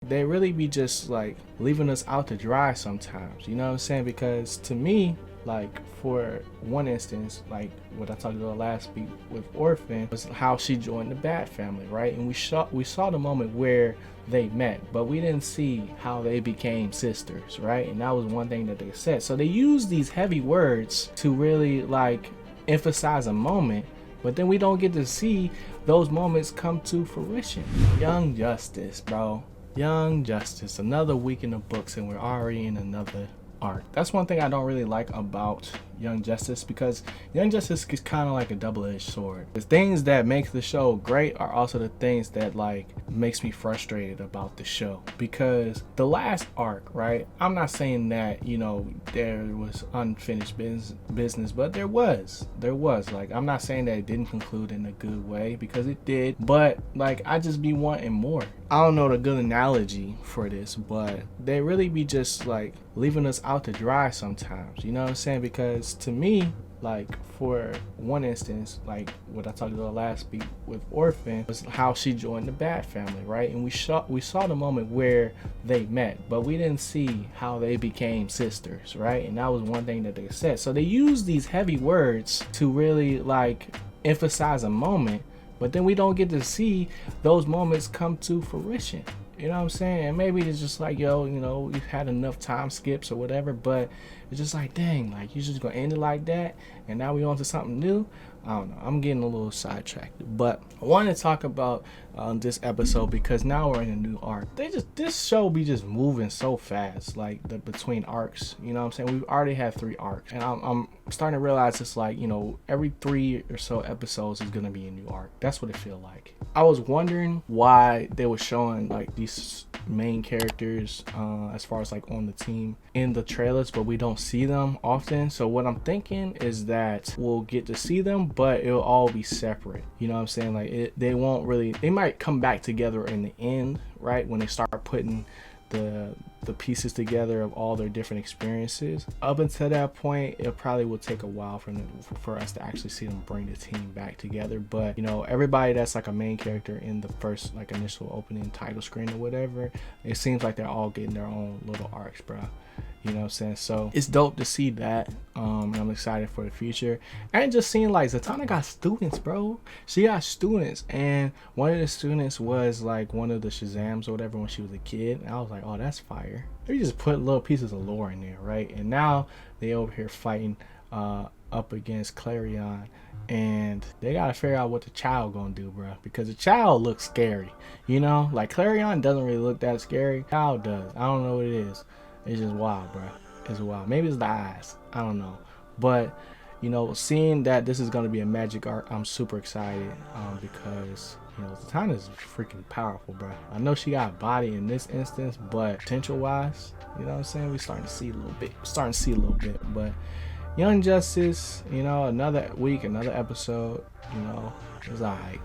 They really be just like leaving us out to dry sometimes, you know what I'm saying? Because to me, like for one instance, like what I talked about last week with Orphan was how she joined the Bat family, right? And we saw the moment where they met, but we didn't see how they became sisters, right? And that was one thing that they said. So they use these heavy words to really like emphasize a moment, but then we don't get to see those moments come to fruition. Young Justice, bro. Young Justice, another week in the books, and we're already in another arc. That's one thing I don't really like about Young Justice, because Young Justice is kind of like a double-edged sword. The things that make the show great are also the things that like makes me frustrated about the show, because the last arc, right? I'm not saying that, you know, there was unfinished business, but there was like, I'm not saying that it didn't conclude in a good way, because it did, but like I just be wanting more. I don't know the good analogy for this, but they really be just like leaving us out to dry sometimes, you know what I'm saying? Because to me, like for one instance, like what I talked about last week with Orphan was how she joined the Bat family, right? And we saw the moment where they met, but we didn't see how they became sisters, right? And that was one thing that they said. So they use these heavy words to really like emphasize a moment, but then we don't get to see those moments come to fruition. You know what I'm saying? And maybe it's just like, yo, you know, we've had enough time skips or whatever, but it's just like, dang, like you're just gonna end it like that, and now we on to something new. I don't know, I'm getting a little sidetracked, but I wanted to talk about this episode because now we're in a new arc. This show be just moving so fast, like the between arcs, you know what I'm saying? We've already had 3 arcs, and I'm starting to realize it's like, you know, every 3 or so episodes is gonna be a new arc. That's what it feel like. I was wondering why they were showing like these main characters as far as like on the team in the trailers, but we don't see them often. So what I'm thinking is that we'll get to see them, but it'll all be separate, you know what I'm saying? Like they won't really, they might come back together in the end, right, when they start putting the pieces together of all their different experiences. Up until that point, it probably will take a while for us to actually see them bring the team back together. But you know, everybody that's like a main character in the first like initial opening title screen or whatever, it seems like they're all getting their own little arcs, bro. You know what I'm saying? So it's dope to see that. And I'm excited for the future. And just seeing like Zatanna got students, bro. She got students, and one of the students was like one of the Shazams or whatever when she was a kid. And I was like, oh, that's fire. They just put little pieces of lore in there, right? And now they over here fighting up against Clarion, and they gotta figure out what the child gonna do, bro, because the child looks scary, you know? Like Clarion doesn't really look that scary. Child does. I don't know what it is. It's just wild, bro. It's wild. Maybe it's the eyes. I don't know. But, you know, seeing that this is going to be a magic arc, I'm super excited because, you know, Zatanna is freaking powerful, bro. I know she got a body in this instance, but potential-wise, you know what I'm saying? We're starting to see a little bit. But Young Justice, you know, another week, another episode, you know, it's all right.